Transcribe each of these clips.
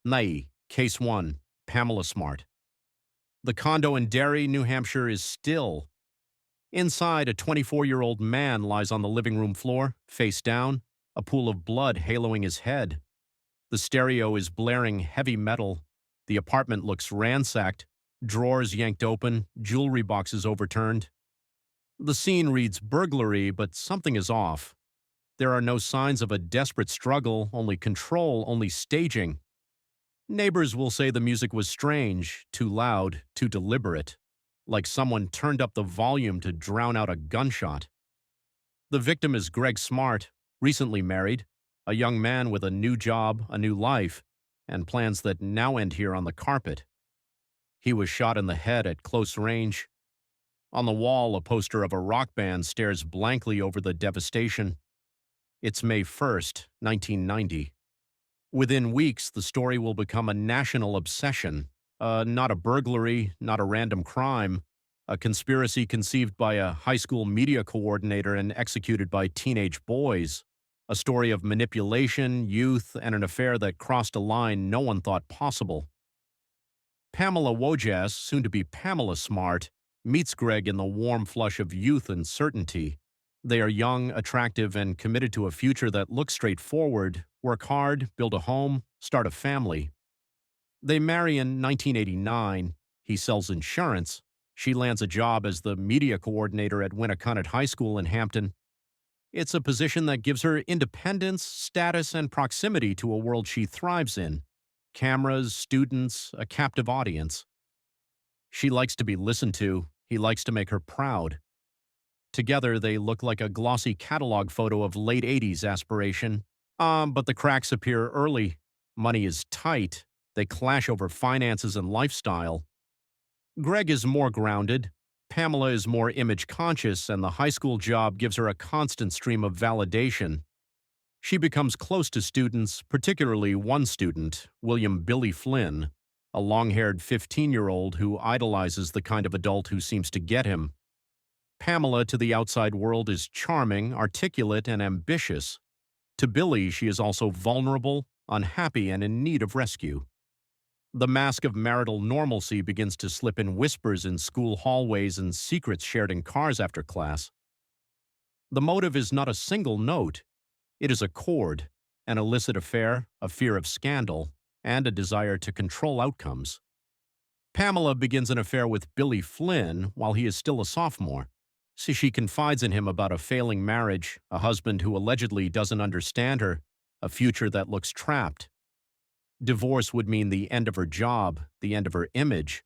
Nai, Case 1, Pamela Smart. The condo in Derry, New Hampshire is still. Inside, a 24-year-old man lies on the living room floor, face down, a pool of blood haloing his head. The stereo is blaring heavy metal. The apartment looks ransacked, drawers yanked open, jewelry boxes overturned. The scene reads burglary, but something is off. There are no signs of a desperate struggle, only control, only staging. Neighbors will say the music was strange, too loud, too deliberate, like someone turned up the volume to drown out a gunshot. The victim is Greg Smart, recently married, a young man with a new job, a new life, and plans that now end here on the carpet. He was shot in the head at close range. On the wall, a poster of a rock band stares blankly over the devastation. It's May 1st, 1990. Within weeks, the story will become a national obsession. Not a burglary, not a random crime, a conspiracy conceived by a high school media coordinator and executed by teenage boys. A story of manipulation, youth, and an affair that crossed a line no one thought possible. Pamela Wojas, soon to be Pamela Smart, meets Greg in the warm flush of youth and certainty. They are young, attractive, and committed to a future that looks straightforward: work hard, build a home, start a family. They marry in 1989. He sells insurance. She lands a job as the media coordinator at Winnicott High School in Hampton. It's a position that gives her independence, status, and proximity to a world she thrives in. Cameras, students, a captive audience. She likes to be listened to. He likes to make her proud. Together, they look like a glossy catalog photo of late 80s aspiration. But the cracks appear early. Money is tight. They clash over finances and lifestyle. Greg is more grounded. Pamela is more image-conscious, and the high school job gives her a constant stream of validation. She becomes close to students, particularly one student, William Billy Flynn, a long-haired 15-year-old who idolizes the kind of adult who seems to get him. Pamela, to the outside world, is charming, articulate, and ambitious. To Billy, she is also vulnerable, unhappy, and in need of rescue. The mask of marital normalcy begins to slip in whispers in school hallways and secrets shared in cars after class. The motive is not a single note. It is a chord, an illicit affair, a fear of scandal, and a desire to control outcomes. Pamela begins an affair with Billy Flynn while he is still a sophomore. So she confides in him about a failing marriage, a husband who allegedly doesn't understand her, a future that looks trapped. Divorce would mean the end of her job, the end of her image.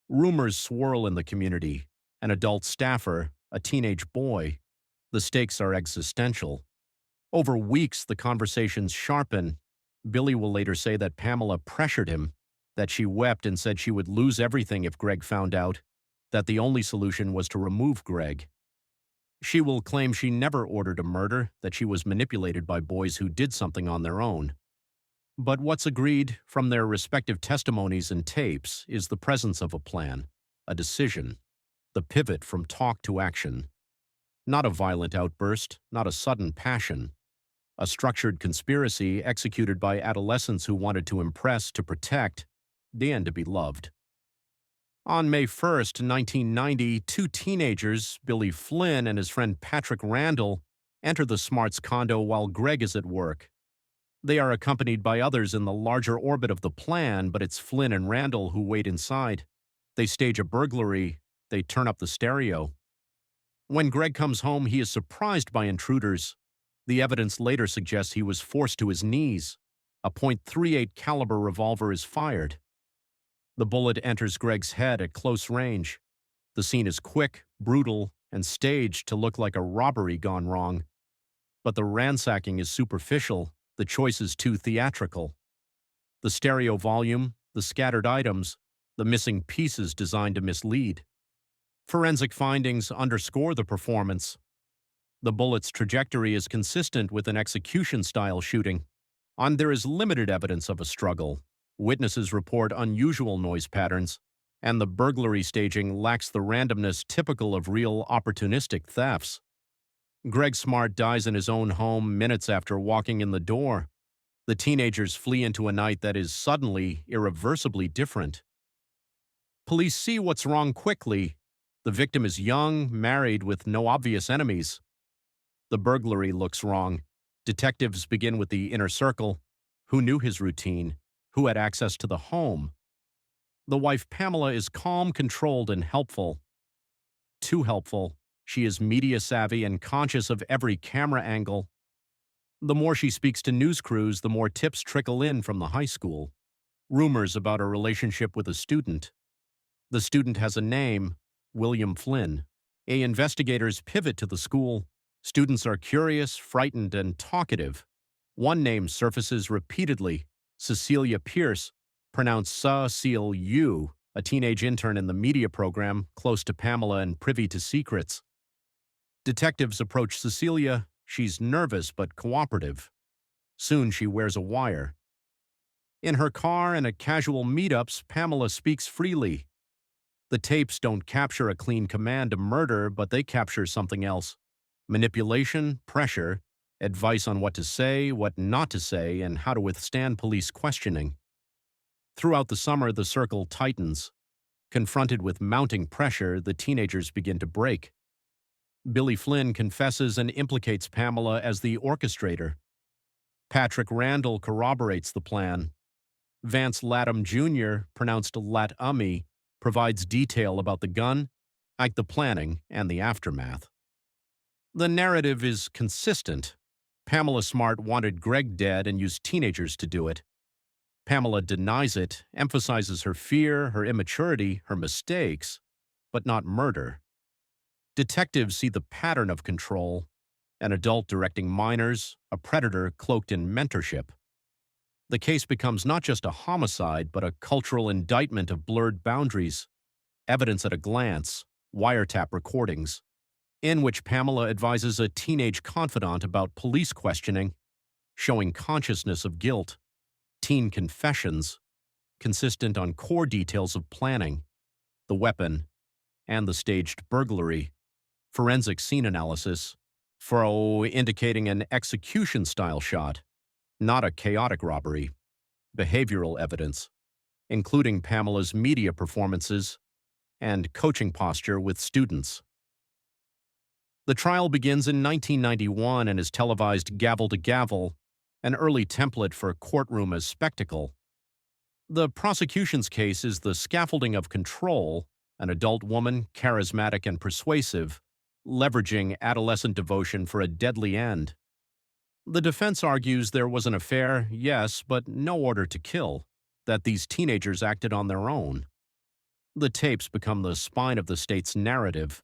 Rumors swirl in the community. An adult staffer, a teenage boy. The stakes are existential. Over weeks, the conversations sharpen. Billy will later say that Pamela pressured him, that she wept and said she would lose everything if Greg found out, that the only solution was to remove Greg. She will claim she never ordered a murder, that she was manipulated by boys who did something on their own. But what's agreed from their respective testimonies and tapes is the presence of a plan, a decision, the pivot from talk to action. Not a violent outburst, not a sudden passion. A structured conspiracy executed by adolescents who wanted to impress, to protect, and to be loved. On May 1st, 1990, two teenagers, Billy Flynn and his friend Patrick Randall, enter the Smarts' condo while Greg is at work. They are accompanied by others in the larger orbit of the plan, but it's Flynn and Randall who wait inside. They stage a burglary. They turn up the stereo. When Greg comes home, he is surprised by intruders. The evidence later suggests he was forced to his knees. A .38 caliber revolver is fired. The bullet enters Greg's head at close range. The scene is quick, brutal, and staged to look like a robbery gone wrong. But the ransacking is superficial, the choice is too theatrical. The stereo volume, the scattered items, the missing pieces designed to mislead. Forensic findings underscore the performance. The bullet's trajectory is consistent with an execution-style shooting. There is limited evidence of a struggle. Witnesses report unusual noise patterns, and the burglary staging lacks the randomness typical of real opportunistic thefts. Greg Smart dies in his own home minutes after walking in the door. The teenagers flee into a night that is suddenly, irreversibly different. Police see what's wrong quickly. The victim is young, married, with no obvious enemies. The burglary looks wrong. Detectives begin with the inner circle. Who knew his routine? Who had access to the home? The wife, Pamela, is calm, controlled, and helpful. Too helpful. She is media savvy and conscious of every camera angle. The more she speaks to news crews, the more tips trickle in from the high school. Rumors about her relationship with a student. The student has a name, William Flynn. Investigators pivot to the school. Students are curious, frightened, and talkative. One name surfaces repeatedly, Cecilia Pierce, pronounced Sa-Ceal-U, a teenage intern in the media program, close to Pamela and privy to secrets. Detectives approach Cecilia. She's nervous but cooperative. Soon she wears a wire. In her car and at casual meetups, Pamela speaks freely. The tapes don't capture a clean command to murder, but they capture something else. Manipulation, pressure, advice on what to say, what not to say, and how to withstand police questioning. Throughout the summer, the circle tightens. Confronted with mounting pressure, the teenagers begin to break. Billy Flynn confesses and implicates Pamela as the orchestrator. Patrick Randall corroborates the plan. Vance Latham Jr., pronounced Lat-Ummy, provides detail about the gun, like the planning and the aftermath. The narrative is consistent. Pamela Smart wanted Greg dead and used teenagers to do it. Pamela denies it, emphasizes her fear, her immaturity, her mistakes, but not murder. Detectives see the pattern of control, an adult directing minors, a predator cloaked in mentorship. The case becomes not just a homicide, but a cultural indictment of blurred boundaries, evidence at a glance, wiretap recordings, in which Pamela advises a teenage confidant about police questioning, showing consciousness of guilt, teen confessions, consistent on core details of planning, the weapon, and the staged burglary, forensic scene analysis, indicating an execution-style shot, not a chaotic robbery, behavioral evidence, including Pamela's media performances and coaching posture with students. The trial begins in 1991 and is televised gavel to gavel, an early template for a courtroom as spectacle. The prosecution's case is the scaffolding of control, an adult woman, charismatic and persuasive, leveraging adolescent devotion for a deadly end. The defense argues there was an affair, yes, but no order to kill, that these teenagers acted on their own. The tapes become the spine of the state's narrative.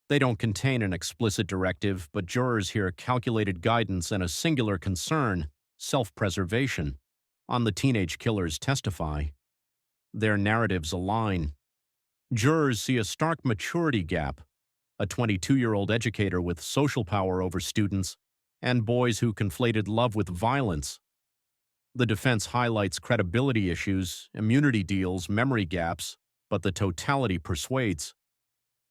They don't contain an explicit directive, but jurors hear calculated guidance and a singular concern, self-preservation, on the teenage killers testify. Their narratives align. Jurors see a stark maturity gap, a 22-year-old educator with social power over students, and boys who conflated love with violence. The defense highlights credibility issues, immunity deals, memory gaps, but the totality persuades.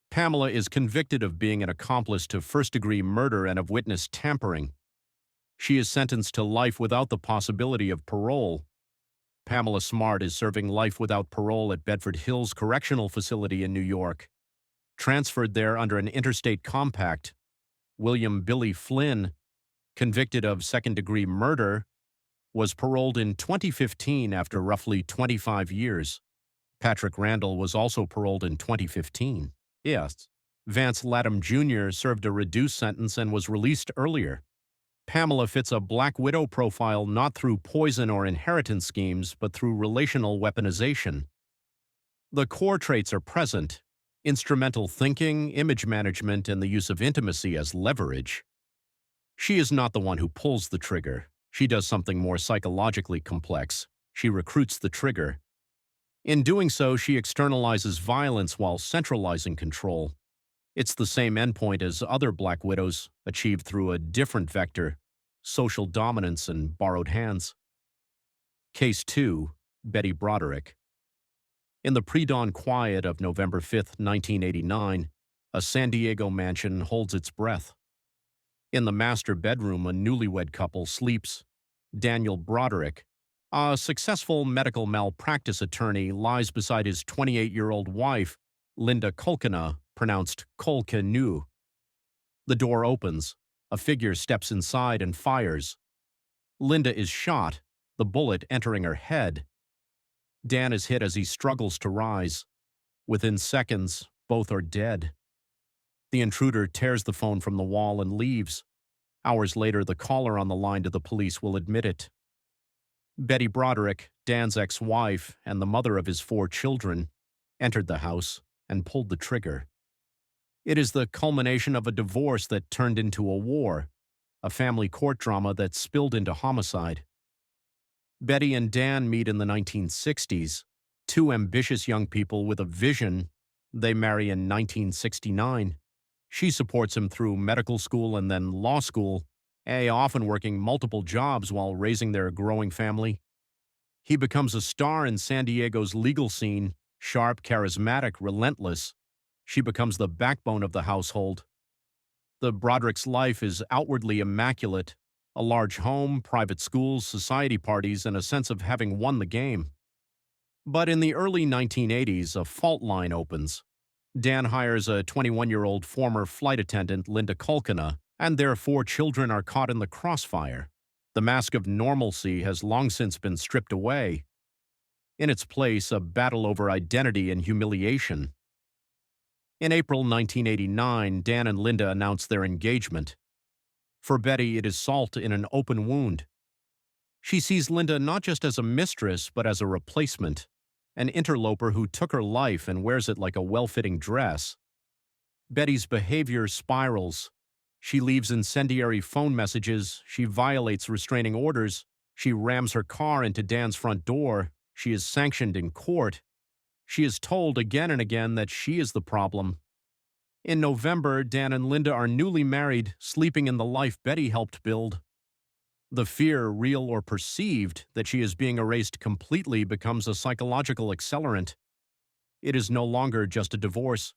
Pamela is convicted of being an accomplice to first-degree murder and of witness tampering. She is sentenced to life without the possibility of parole. Pamela Smart is serving life without parole at Bedford Hills Correctional Facility in New York. Transferred there under an interstate compact, William Billy Flynn, convicted of second-degree murder, was paroled in 2015 after roughly 25 years. Patrick Randall was also paroled in 2015. Yes. Vance Latham Jr. served a reduced sentence and was released earlier. Pamela fits a Black Widow profile not through poison or inheritance schemes, but through relational weaponization. The core traits are present: instrumental thinking, image management, and the use of intimacy as leverage. She is not the one who pulls the trigger. She does something more psychologically complex. She recruits the trigger. In doing so, she externalizes violence while centralizing control. It's the same endpoint as other Black Widows, achieved through a different vector: social dominance and borrowed hands. Case 2, Betty Broderick. In the pre-dawn quiet of November 5, 1989, a San Diego mansion holds its breath. In the master bedroom, a newlywed couple sleeps. Daniel Broderick, a successful medical malpractice attorney, lies beside his 28-year-old wife, Linda Cochran, pronounced Colcanu. The door opens. A figure steps inside and fires. Linda is shot, the bullet entering her head. Dan is hit as he struggles to rise. Within seconds, both are dead. The intruder tears the phone from the wall and leaves. Hours later, the caller on the line to the police will admit it. Betty Broderick, Dan's ex-wife and the mother of his 4 children, entered the house and pulled the trigger. It is the culmination of a divorce that turned into a war, a family court drama that spilled into homicide. Betty and Dan meet in the 1960s, 2 ambitious young people with a vision. They marry in 1969. She supports him through medical school and then law school, often working multiple jobs while raising their growing family. He becomes a star in San Diego's legal scene, sharp, charismatic, relentless. She becomes the backbone of the household. The Broderick's life is outwardly immaculate, a large home, private schools, society parties, and a sense of having won the game. But in the early 1980s, a fault line opens. Dan hires a 21-year-old former flight attendant, Linda Cochran, and their 4 children are caught in the crossfire. The mask of normalcy has long since been stripped away. In its place, a battle over identity and humiliation. In April 1989, Dan and Linda announce their engagement. For Betty, it is salt in an open wound. She sees Linda not just as a mistress, but as a replacement, an interloper who took her life and wears it like a well-fitting dress. Betty's behavior spirals. She leaves incendiary phone messages, she violates restraining orders, she rams her car into Dan's front door, she is sanctioned in court. She is told again and again that she is the problem. In November, Dan and Linda are newly married, sleeping in the life Betty helped build. The fear, real or perceived, that she is being erased completely becomes a psychological accelerant. It is no longer just a divorce.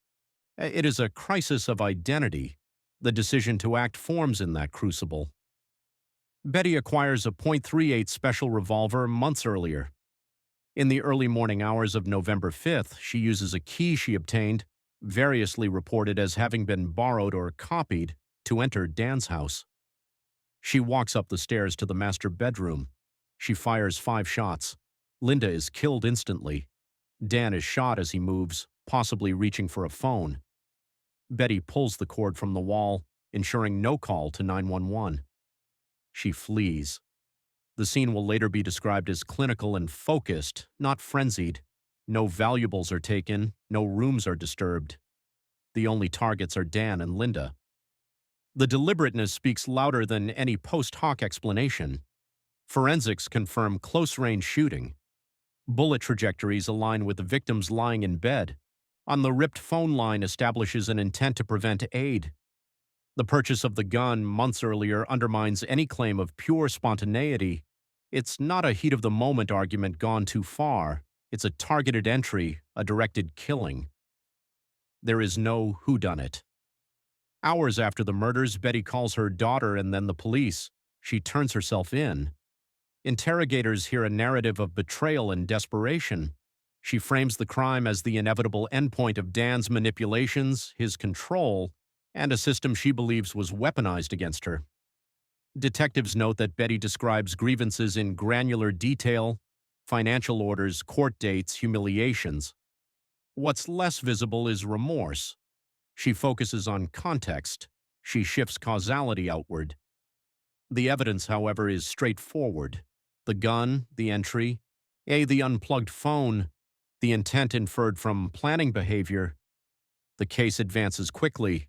It is a crisis of identity. The decision to act forms in that crucible. Betty acquires a .38 special revolver months earlier. In the early morning hours of November 5th, she uses a key she obtained, variously reported as having been borrowed or copied, to enter Dan's house. She walks up the stairs to the master bedroom. She fires 5 shots. Linda is killed instantly. Dan is shot as he moves, possibly reaching for a phone. Betty pulls the cord from the wall, ensuring no call to 911. She flees. The scene will later be described as clinical and focused, not frenzied. No valuables are taken, no rooms are disturbed. The only targets are Dan and Linda. The deliberateness speaks louder than any post hoc explanation. Forensics confirm close-range shooting. Bullet trajectories align with the victims lying in bed. On the ripped phone line establishes an intent to prevent aid. The purchase of the gun months earlier undermines any claim of pure spontaneity. It's not a heat-of-the-moment argument gone too far. It's a targeted entry, a directed killing. There is no whodunit. Hours after the murders, Betty calls her daughter and then the police. She turns herself in. Interrogators hear a narrative of betrayal and desperation. She frames the crime as the inevitable endpoint of Dan's manipulations, his control, and a system she believes was weaponized against her. Detectives note that Betty describes grievances in granular detail: financial orders, court dates, humiliations. What's less visible is remorse. She focuses on context. She shifts causality outward. The evidence, however, is straightforward. The gun, the entry, the unplugged phone, the intent inferred from planning behavior. The case advances quickly.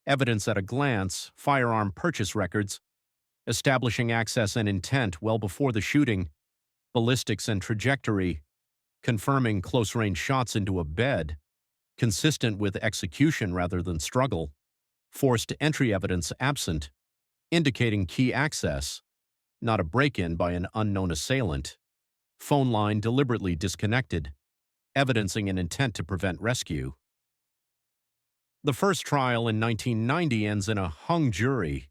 Evidence at a glance, firearm purchase records, establishing access and intent well before the shooting, ballistics and trajectory, confirming close-range shots into a bed, consistent with execution rather than struggle, forced entry evidence absent, indicating key access, not a break-in by an unknown assailant, phone line deliberately disconnected, evidencing an intent to prevent rescue. The first trial in 1990 ends in a hung jury.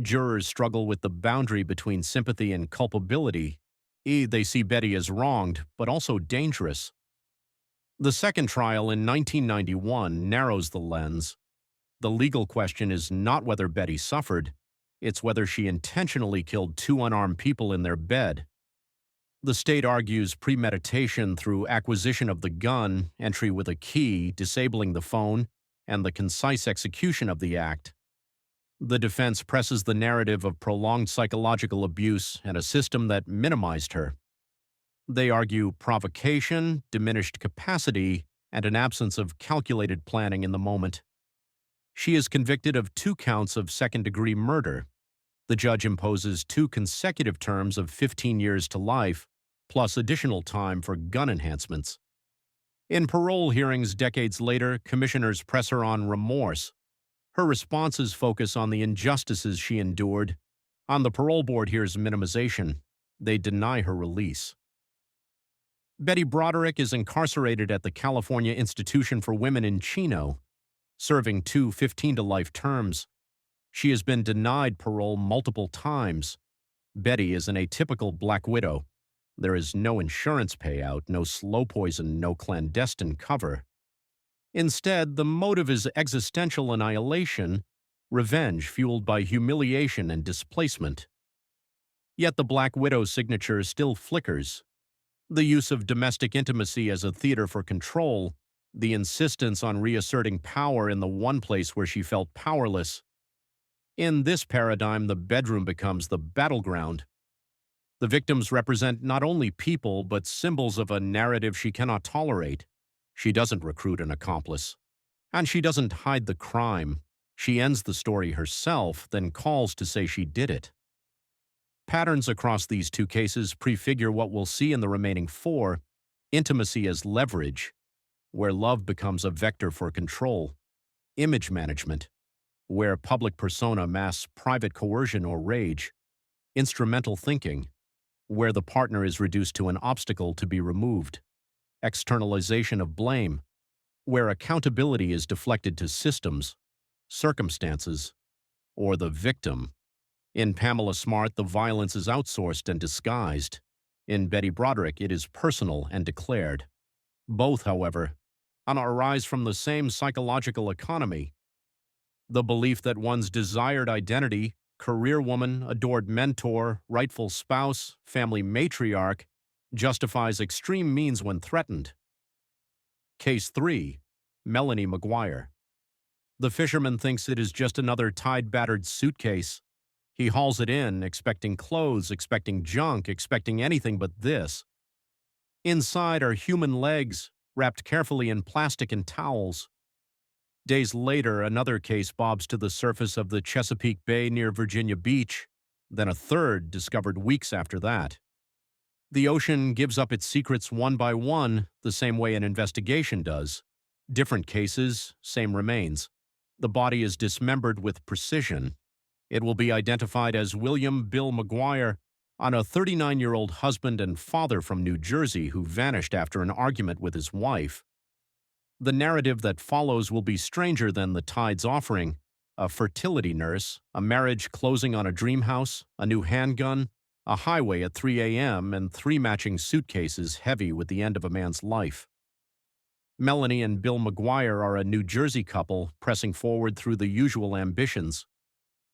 Jurors struggle with the boundary between sympathy and culpability. They see Betty as wronged, but also dangerous. The second trial in 1991 narrows the lens. The legal question is not whether Betty suffered, it's whether she intentionally killed two unarmed people in their bed. The state argues premeditation through acquisition of the gun, entry with a key, disabling the phone, and the concise execution of the act. The defense presses the narrative of prolonged psychological abuse and a system that minimized her. They argue provocation, diminished capacity, and an absence of calculated planning in the moment. She is convicted of 2 counts of second-degree murder. The judge imposes 2 consecutive terms of 15 years to life, plus additional time for gun enhancements. In parole hearings decades later, commissioners press her on remorse. Her responses focus on the injustices she endured. On the parole board hears minimization. They deny her release. Betty Broderick is incarcerated at the California Institution for Women in Chino, serving 2 15-to-life terms. She has been denied parole multiple times. Betty is an atypical black widow. There is no insurance payout, no slow poison, no clandestine cover. Instead, the motive is existential annihilation, revenge fueled by humiliation and displacement. Yet the Black Widow signature still flickers. The use of domestic intimacy as a theater for control, the insistence on reasserting power in the one place where she felt powerless. In this paradigm, the bedroom becomes the battleground. The victims represent not only people, but symbols of a narrative she cannot tolerate. She doesn't recruit an accomplice. And she doesn't hide the crime. She ends the story herself, then calls to say she did it. Patterns across these 2 cases prefigure what we'll see in the remaining 4: intimacy as leverage, where love becomes a vector for control; image management, where public persona masks private coercion or rage; instrumental thinking, where the partner is reduced to an obstacle to be removed; externalization of blame, where accountability is deflected to systems, circumstances, or the victim. In Pamela Smart, the violence is outsourced and disguised. In Betty Broderick, it is personal and declared. Both, however, arise from the same psychological economy: the belief that one's desired identity, career woman, adored mentor, rightful spouse, family matriarch, justifies extreme means when threatened. Case 3. Melanie McGuire. The fisherman thinks it is just another tide-battered suitcase. He hauls it in, expecting clothes, expecting junk, expecting anything but this. Inside are human legs, wrapped carefully in plastic and towels. Days later, another case bobs to the surface of the Chesapeake Bay near Virginia Beach, then a third discovered weeks after that. The ocean gives up its secrets one by one, the same way an investigation does. Different cases, same remains. The body is dismembered with precision. It will be identified as William Bill McGuire, on a 39-year-old husband and father from New Jersey who vanished after an argument with his wife. The narrative that follows will be stranger than the tide's offering: a fertility nurse, a marriage closing on a dream house, a new handgun, a highway at 3 a.m., and 3 matching suitcases heavy with the end of a man's life. Melanie and Bill McGuire are a New Jersey couple pressing forward through the usual ambitions.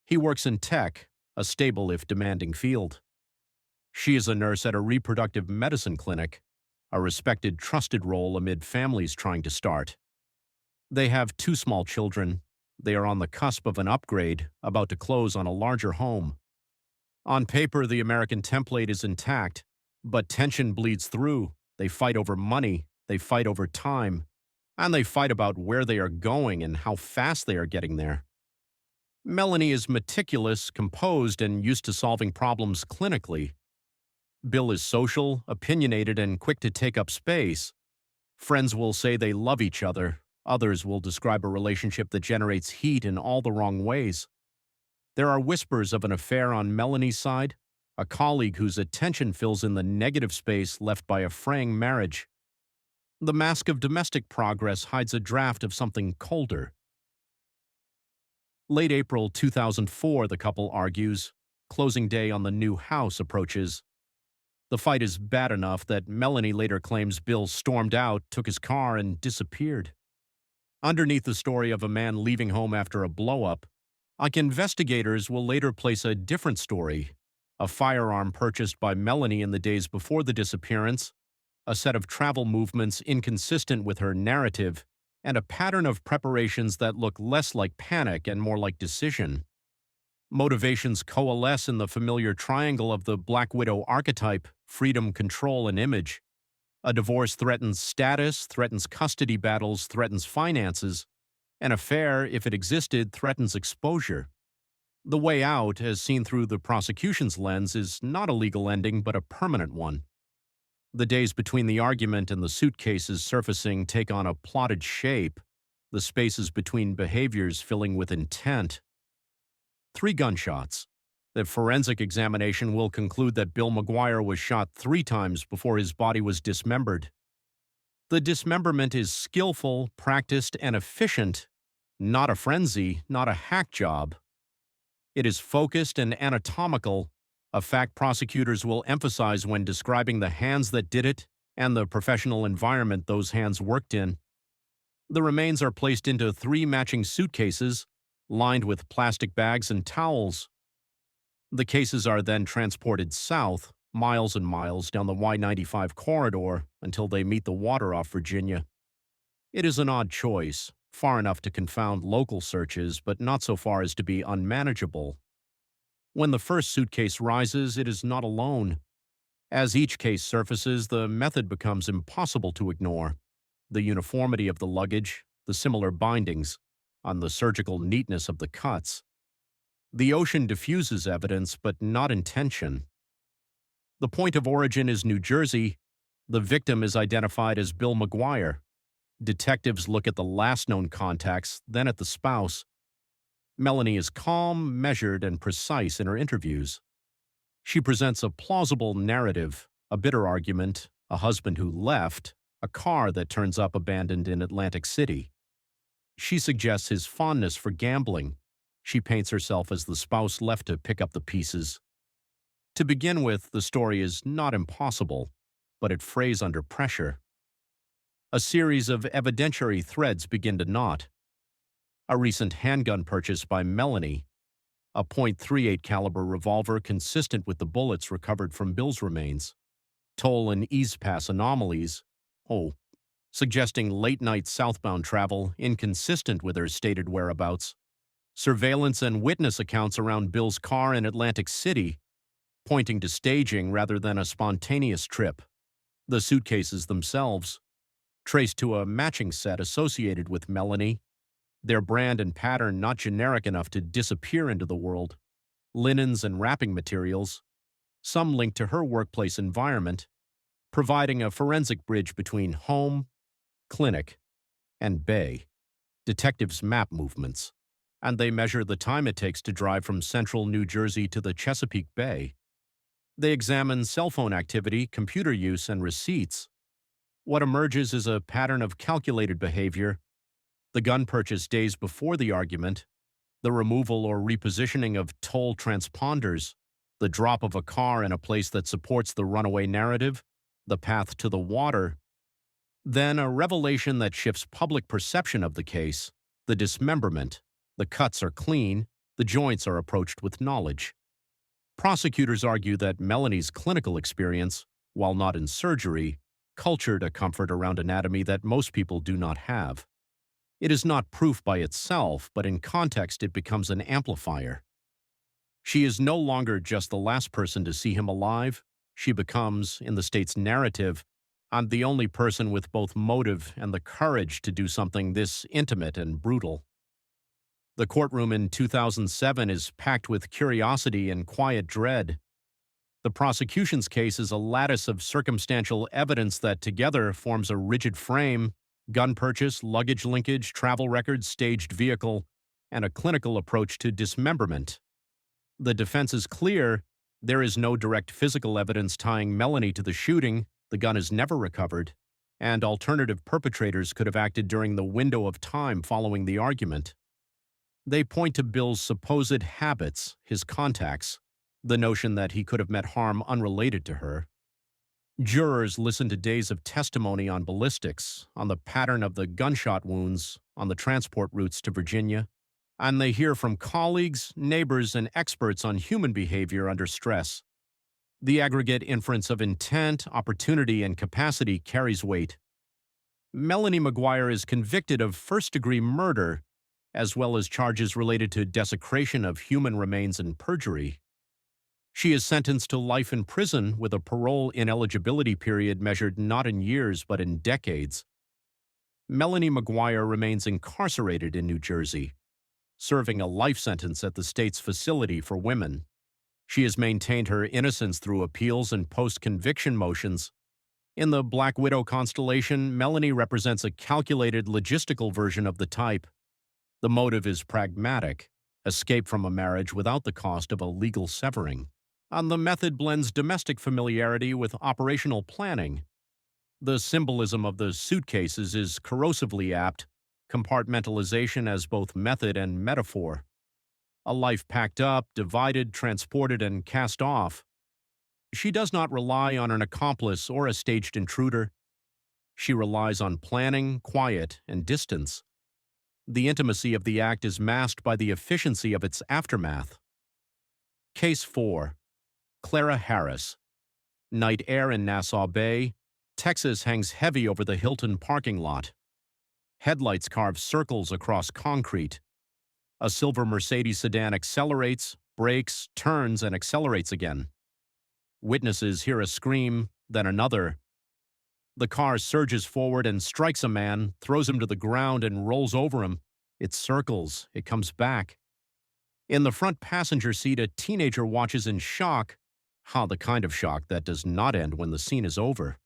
He works in tech, a stable if demanding field. She is a nurse at a reproductive medicine clinic, a respected, trusted role amid families trying to start. They have 2 small children. They are on the cusp of an upgrade, about to close on a larger home. On paper, the American template is intact, but tension bleeds through. They fight over money, they fight over time, and they fight about where they are going and how fast they are getting there. Melanie is meticulous, composed, and used to solving problems clinically. Bill is social, opinionated, and quick to take up space. Friends will say they love each other. Others will describe a relationship that generates heat in all the wrong ways. There are whispers of an affair on Melanie's side, a colleague whose attention fills in the negative space left by a fraying marriage. The mask of domestic progress hides a draft of something colder. Late April 2004, the couple argues. Closing day on the new house approaches. The fight is bad enough that Melanie later claims Bill stormed out, took his car, and disappeared. Underneath the story of a man leaving home after a blow-up, investigators will later place a different story: a firearm purchased by Melanie in the days before the disappearance, a set of travel movements inconsistent with her narrative, and a pattern of preparations that look less like panic and more like decision. Motivations coalesce in the familiar triangle of the Black Widow archetype: freedom, control, and image. A divorce threatens status, threatens custody battles, threatens finances. An affair, if it existed, threatens exposure. The way out, as seen through the prosecution's lens, is not a legal ending but a permanent one. The days between the argument and the suitcases surfacing take on a plotted shape, the spaces between behaviors filling with intent. 3 gunshots. The forensic examination will conclude that Bill McGuire was shot 3 times before his body was dismembered. The dismemberment is skillful, practiced, and efficient, not a frenzy, not a hack job. It is focused and anatomical, a fact prosecutors will emphasize when describing the hands that did it and the professional environment those hands worked in. The remains are placed into 3 matching suitcases, lined with plastic bags and towels. The cases are then transported south, miles and miles down the Y-95 corridor until they meet the water off Virginia. It is an odd choice, far enough to confound local searches, but not so far as to be unmanageable. When the first suitcase rises, it is not alone. As each case surfaces, the method becomes impossible to ignore. The uniformity of the luggage, the similar bindings, on the surgical neatness of the cuts. The ocean diffuses evidence, but not intention. The point of origin is New Jersey. The victim is identified as Bill McGuire. Detectives look at the last known contacts, then at the spouse. Melanie is calm, measured, and precise in her interviews. She presents a plausible narrative, a bitter argument, a husband who left, a car that turns up abandoned in Atlantic City. She suggests his fondness for gambling. She paints herself as the spouse left to pick up the pieces. To begin with, the story is not impossible, but it frays under pressure. A series of evidentiary threads begin to knot. A recent handgun purchase by Melanie, a .38 caliber revolver consistent with the bullets recovered from Bill's remains, toll and ease pass anomalies, suggesting late-night southbound travel inconsistent with her stated whereabouts, surveillance and witness accounts around Bill's car in Atlantic City, pointing to staging rather than a spontaneous trip. The suitcases themselves, traced to a matching set associated with Melanie, their brand and pattern not generic enough to disappear into the world, linens and wrapping materials, some linked to her workplace environment, providing a forensic bridge between home, clinic, and bay. Detectives map movements, and they measure the time it takes to drive from central New Jersey to the Chesapeake Bay. They examine cell phone activity, computer use, and receipts. What emerges is a pattern of calculated behavior: the gun purchase days before the argument, the removal or repositioning of toll transponders, the drop of a car in a place that supports the runaway narrative, the path to the water. Then a revelation that shifts public perception of the case: the dismemberment. The cuts are clean, the joints are approached with knowledge. Prosecutors argue that Melanie's clinical experience, while not in surgery, cultured a comfort around anatomy that most people do not have. It is not proof by itself, but in context it becomes an amplifier. She is no longer just the last person to see him alive. She becomes, in the state's narrative, the only person with both motive and the courage to do something this intimate and brutal. The courtroom in 2007 is packed with curiosity and quiet dread. The prosecution's case is a lattice of circumstantial evidence that together forms a rigid frame: gun purchase, luggage linkage, travel records, staged vehicle, and a clinical approach to dismemberment. The defense is clear: there is no direct physical evidence tying Melanie to the shooting, the gun is never recovered, and alternative perpetrators could have acted during the window of time following the argument. They point to Bill's supposed habits, his contacts, the notion that he could have met harm unrelated to her. Jurors listen to days of testimony on ballistics, on the pattern of the gunshot wounds, on the transport routes to Virginia, and they hear from colleagues, neighbors, and experts on human behavior under stress. The aggregate inference of intent, opportunity, and capacity carries weight. Melanie McGuire is convicted of first-degree murder, as well as charges related to desecration of human remains and perjury. She is sentenced to life in prison with a parole ineligibility period measured not in years but in decades. Melanie McGuire remains incarcerated in New Jersey, serving a life sentence at the state's facility for women. She has maintained her innocence through appeals and post-conviction motions. In the Black Widow constellation, Melanie represents a calculated logistical version of the type. The motive is pragmatic, escape from a marriage without the cost of a legal severing. And the method blends domestic familiarity with operational planning. The symbolism of the suitcases is corrosively apt, compartmentalization as both method and metaphor. A life packed up, divided, transported, and cast off. She does not rely on an accomplice or a staged intruder. She relies on planning, quiet, and distance. The intimacy of the act is masked by the efficiency of its aftermath. Case 4. Clara Harris. Night air in Nassau Bay, Texas hangs heavy over the Hilton parking lot. Headlights carve circles across concrete. A silver Mercedes sedan accelerates, brakes, turns, and accelerates again. Witnesses hear a scream, then another. The car surges forward and strikes a man, throws him to the ground, and rolls over him. It circles. It comes back. In the front passenger seat, a teenager watches in shock. The kind of shock that does not end when the scene is over.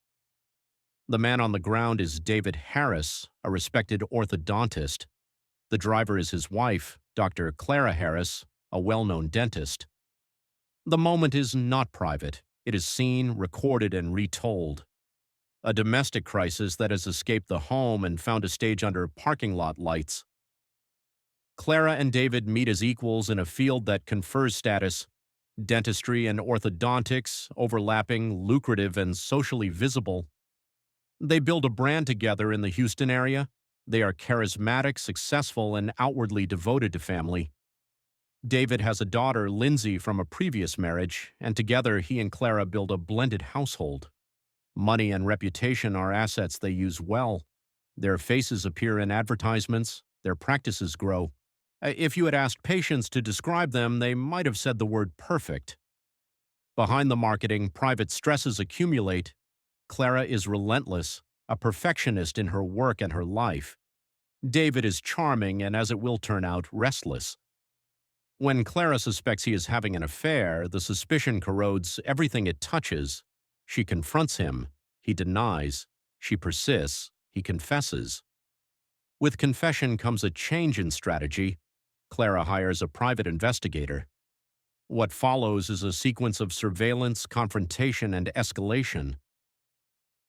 The man on the ground is David Harris, a respected orthodontist. The driver is his wife, Dr. Clara Harris, a well-known dentist. The moment is not private. It is seen, recorded, and retold. A domestic crisis that has escaped the home and found a stage under parking lot lights. Clara and David meet as equals in a field that confers status. Dentistry and orthodontics, overlapping, lucrative, and socially visible. They build a brand together in the Houston area. They are charismatic, successful, and outwardly devoted to family. David has a daughter, Lindsay, from a previous marriage, and together he and Clara build a blended household. Money and reputation are assets they use well. Their faces appear in advertisements. Their practices grow. If you had asked patients to describe them, they might have said the word perfect. Behind the marketing, private stresses accumulate. Clara is relentless, a perfectionist in her work and her life. David is charming and, as it will turn out, restless. When Clara suspects he is having an affair, the suspicion corrodes everything it touches. She confronts him. He denies. She persists. He confesses. With confession comes a change in strategy. Clara hires a private investigator. What follows is a sequence of surveillance, confrontation, and escalation.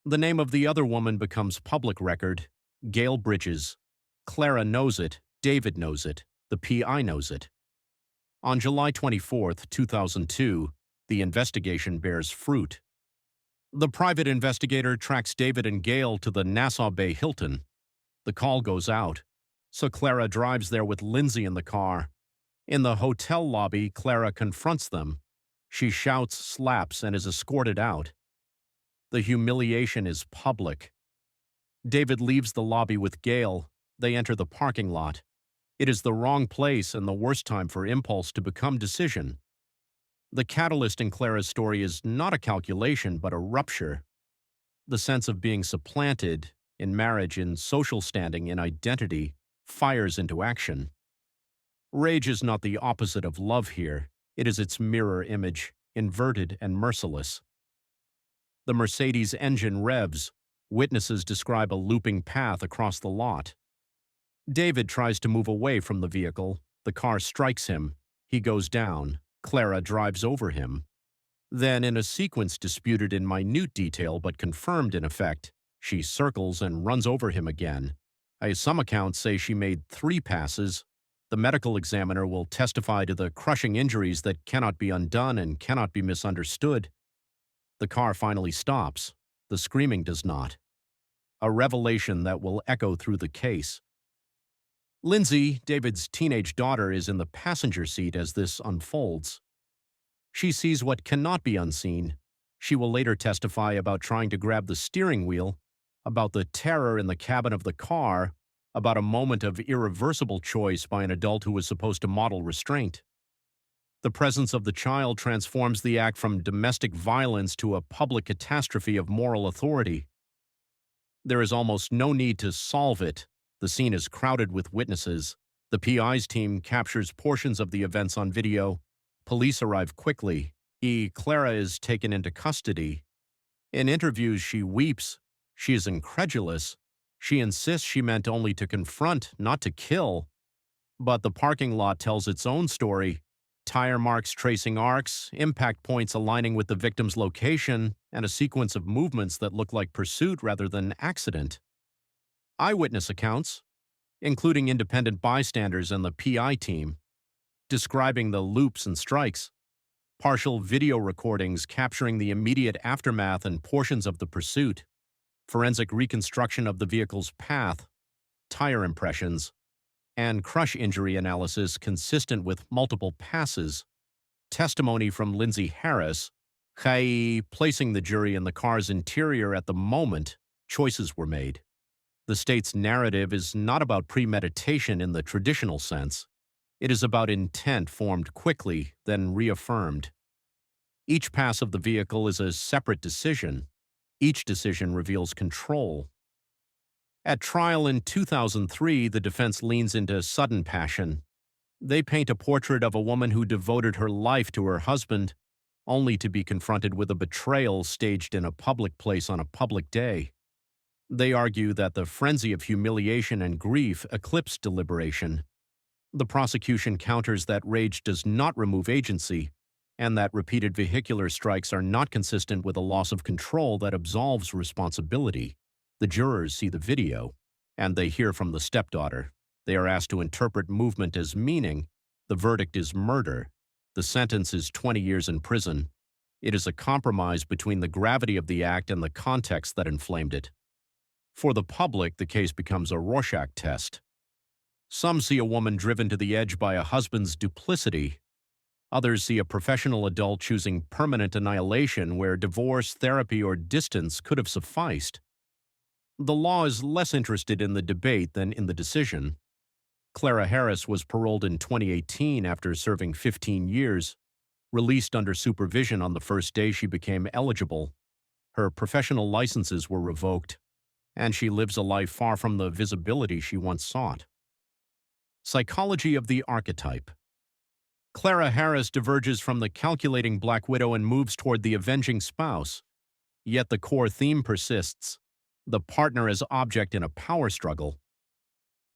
The name of the other woman becomes public record. Gail Bridges. Clara knows it. David knows it. The PI knows it. On July 24, 2002, the investigation bears fruit. The private investigator tracks David and Gail to the Nassau Bay Hilton. The call goes out, so Clara drives there with Lindsay in the car. In the hotel lobby, Clara confronts them. She shouts, slaps, and is escorted out. The humiliation is public. David leaves the lobby with Gail. They enter the parking lot. It is the wrong place and the worst time for impulse to become decision. The catalyst in Clara's story is not a calculation, but a rupture. The sense of being supplanted, in marriage, in social standing, in identity, fires into action. Rage is not the opposite of love here. It is its mirror image, inverted and merciless. The Mercedes engine revs. Witnesses describe a looping path across the lot. David tries to move away from the vehicle. The car strikes him. He goes down. Clara drives over him. Then, in a sequence disputed in minute detail but confirmed in effect, she circles and runs over him again. Some accounts say she made 3 passes. The medical examiner will testify to the crushing injuries that cannot be undone and cannot be misunderstood. The car finally stops. The screaming does not. A revelation that will echo through the case. Lindsay, David's teenage daughter, is in the passenger seat as this unfolds. She sees what cannot be unseen. She will later testify about trying to grab the steering wheel, about the terror in the cabin of the car, about a moment of irreversible choice by an adult who was supposed to model restraint. The presence of the child transforms the act from domestic violence to a public catastrophe of moral authority. There is almost no need to solve it. The scene is crowded with witnesses. The PI's team captures portions of the events on video. Police arrive quickly. Clara is taken into custody. In interviews, she weeps. She is incredulous. She insists she meant only to confront, not to kill. But the parking lot tells its own story. Tire marks tracing arcs, impact points aligning with the victim's location, and a sequence of movements that look like pursuit rather than accident. Eyewitness accounts, including independent bystanders and the PI team, describing the loops and strikes. Partial video recordings capturing the immediate aftermath and portions of the pursuit. Forensic reconstruction of the vehicle's path, tire impressions, and crush injury analysis consistent with multiple passes. Testimony from Lindsay Harris, placing the jury in the car's interior at the moment choices were made. The state's narrative is not about premeditation in the traditional sense. It is about intent formed quickly, then reaffirmed. Each pass of the vehicle is a separate decision. Each decision reveals control. At trial in 2003, the defense leans into sudden passion. They paint a portrait of a woman who devoted her life to her husband, only to be confronted with a betrayal staged in a public place on a public day. They argue that the frenzy of humiliation and grief eclipsed deliberation. The prosecution counters that rage does not remove agency, and that repeated vehicular strikes are not consistent with a loss of control that absolves responsibility. The jurors see the video, and they hear from the stepdaughter. They are asked to interpret movement as meaning. The verdict is murder. The sentence is 20 years in prison. It is a compromise between the gravity of the act and the context that inflamed it. For the public, the case becomes a Rorschach test. Some see a woman driven to the edge by a husband's duplicity. Others see a professional adult choosing permanent annihilation where divorce, therapy, or distance could have sufficed. The law is less interested in the debate than in the decision. Clara Harris was paroled in 2018 after serving 15 years, released under supervision on the first day she became eligible. Her professional licenses were revoked, and she lives a life far from the visibility she once sought. Psychology of the archetype. Clara Harris diverges from the calculating black widow and moves toward the avenging spouse. Yet the core theme persists: the partner as object in a power struggle.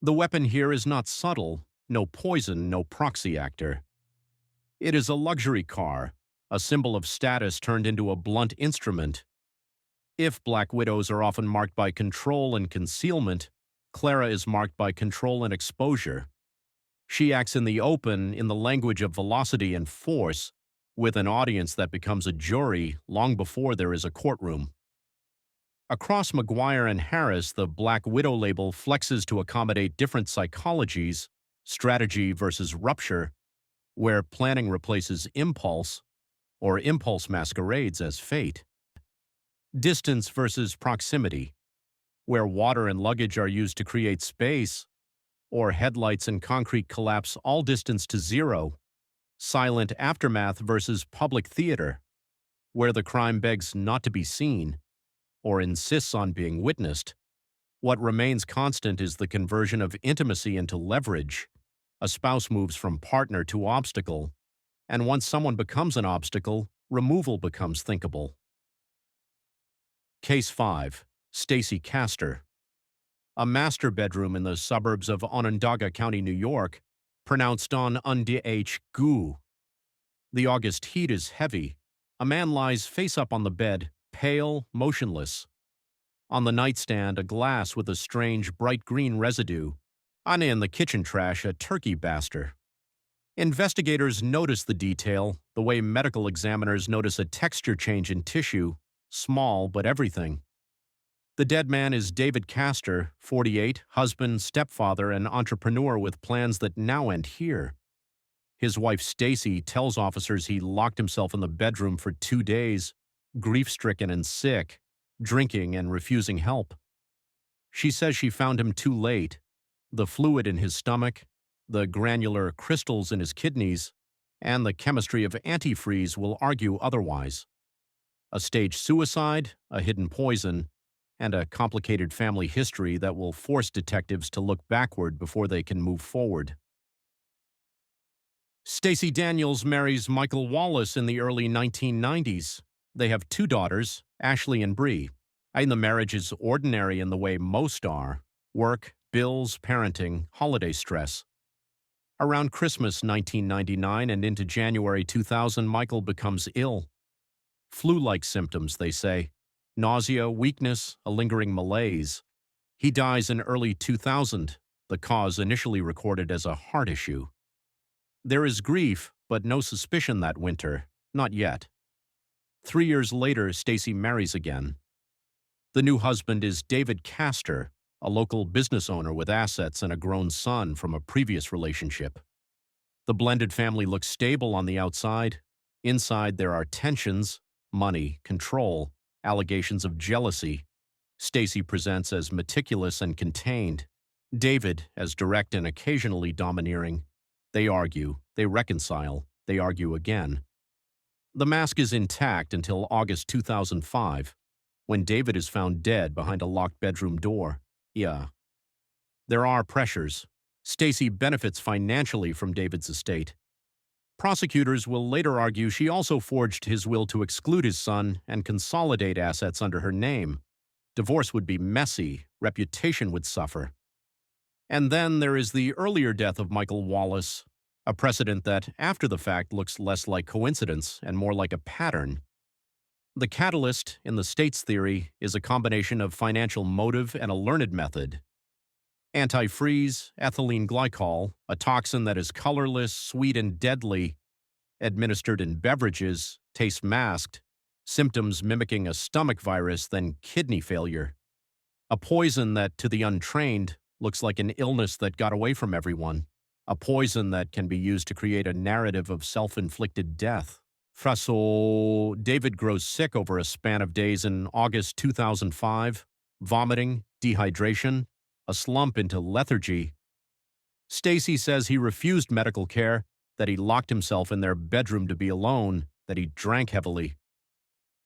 The weapon here is not subtle, no poison, no proxy actor. It is a luxury car, a symbol of status turned into a blunt instrument. If black widows are often marked by control and concealment, Clara is marked by control and exposure. She acts in the open, in the language of velocity and force, with an audience that becomes a jury long before there is a courtroom. Across McGuire and Harris, the Black Widow label flexes to accommodate different psychologies, strategy versus rupture, where planning replaces impulse, or impulse masquerades as fate. Distance versus proximity, where water and luggage are used to create space, or headlights and concrete collapse all distance to zero. Silent aftermath versus public theater, where the crime begs not to be seen, or insists on being witnessed. What remains constant is the conversion of intimacy into leverage. A spouse moves from partner to obstacle, and once someone becomes an obstacle, removal becomes thinkable. Case 5. Stacey Castor. A master bedroom in the suburbs of Onondaga County, New York, pronounced on undh gu. The August heat is heavy. A man lies face up on the bed, pale, motionless. On the nightstand, a glass with a strange bright green residue. and in the kitchen trash a turkey baster. Investigators notice the detail, the way medical examiners notice a texture change in tissue, small but everything. The dead man is David Castor, 48, husband, stepfather, and entrepreneur with plans that now end here. His wife Stacey tells officers he locked himself in the bedroom for 2 days, grief-stricken and sick, drinking and refusing help. She says she found him too late. The fluid in his stomach, the granular crystals in his kidneys, and the chemistry of antifreeze will argue otherwise. A staged suicide, a hidden poison, and a complicated family history that will force detectives to look backward before they can move forward. Stacey Daniels marries Michael Wallace in the early 1990s. They have 2 daughters, Ashley and Bree. And the marriage is ordinary in the way most are: work, bills, parenting, holiday stress. Around Christmas 1999 and into January 2000, Michael becomes ill. Flu-like symptoms, they say. Nausea, weakness, a lingering malaise. He dies in early 2000, the cause initially recorded as a heart issue. There is grief, but no suspicion that winter, not yet. 3 years later, Stacey marries again. The new husband is David Castor, a local business owner with assets and a grown son from a previous relationship. The blended family looks stable on the outside. Inside, there are tensions, money, control, allegations of jealousy. Stacey presents as meticulous and contained. David as direct and occasionally domineering. They argue, they reconcile, they argue again. The mask is intact until August 2005, when David is found dead behind a locked bedroom door. Yeah. There are pressures. Stacey benefits financially from David's estate. Prosecutors will later argue she also forged his will to exclude his son and consolidate assets under her name. Divorce would be messy, reputation would suffer. And then there is the earlier death of Michael Wallace, a precedent that, after the fact, looks less like coincidence and more like a pattern. The catalyst, in the state's theory, is a combination of financial motive and a learned method. Antifreeze, ethylene glycol, a toxin that is colorless, sweet, and deadly, administered in beverages, tastes masked, symptoms mimicking a stomach virus, then kidney failure. A poison that, to the untrained, looks like an illness that got away from everyone. A poison that can be used to create a narrative of self-inflicted death. So, David grows sick over a span of days in August 2005, vomiting, dehydration, a slump into lethargy. Stacey says he refused medical care, that he locked himself in their bedroom to be alone, that he drank heavily.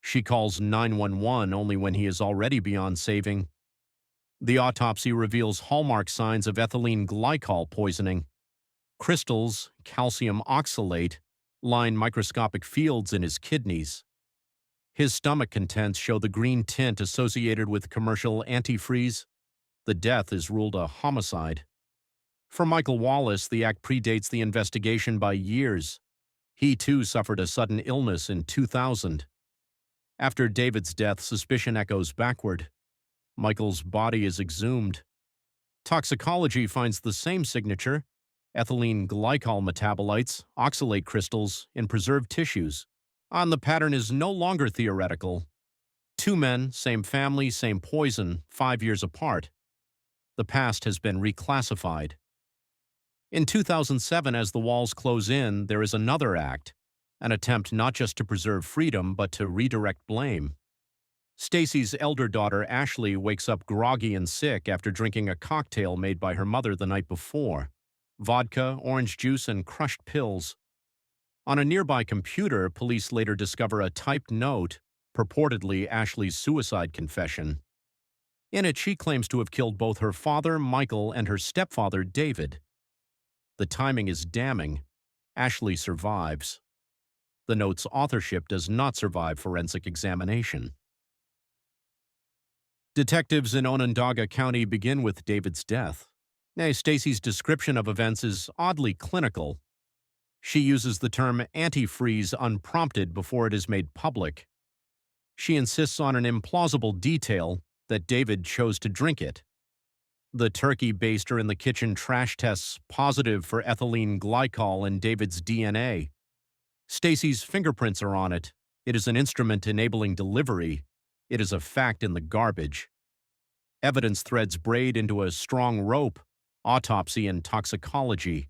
She calls 911 only when he is already beyond saving. The autopsy reveals hallmark signs of ethylene glycol poisoning. Crystals, calcium oxalate, line microscopic fields in his kidneys. His stomach contents show the green tint associated with commercial antifreeze. The death is ruled a homicide. For Michael Wallace, the act predates the investigation by years. He too suffered a sudden illness in 2000. After David's death, suspicion echoes backward. Michael's body is exhumed. Toxicology finds the same signature, ethylene glycol metabolites, oxalate crystals, in preserved tissues. And the pattern is no longer theoretical. 2 men, same family, same poison, 5 years apart. The past has been reclassified. In 2007, as the walls close in, there is another act, an attempt not just to preserve freedom, but to redirect blame. Stacey's elder daughter, Ashley, wakes up groggy and sick after drinking a cocktail made by her mother the night before. Vodka, orange juice, and crushed pills. On a nearby computer, police later discover a typed note, purportedly Ashley's suicide confession. In it, she claims to have killed both her father, Michael, and her stepfather, David. The timing is damning. Ashley survives. The note's authorship does not survive forensic examination. Detectives in Onondaga County begin with David's death. Stacey's description of events is oddly clinical. She uses the term antifreeze unprompted before it is made public. She insists on an implausible detail that David chose to drink it. The turkey baster in the kitchen trash tests positive for ethylene glycol in David's DNA. Stacey's fingerprints are on it. It is an instrument enabling delivery. It is a fact in the garbage. Evidence threads braid into a strong rope, autopsy and toxicology,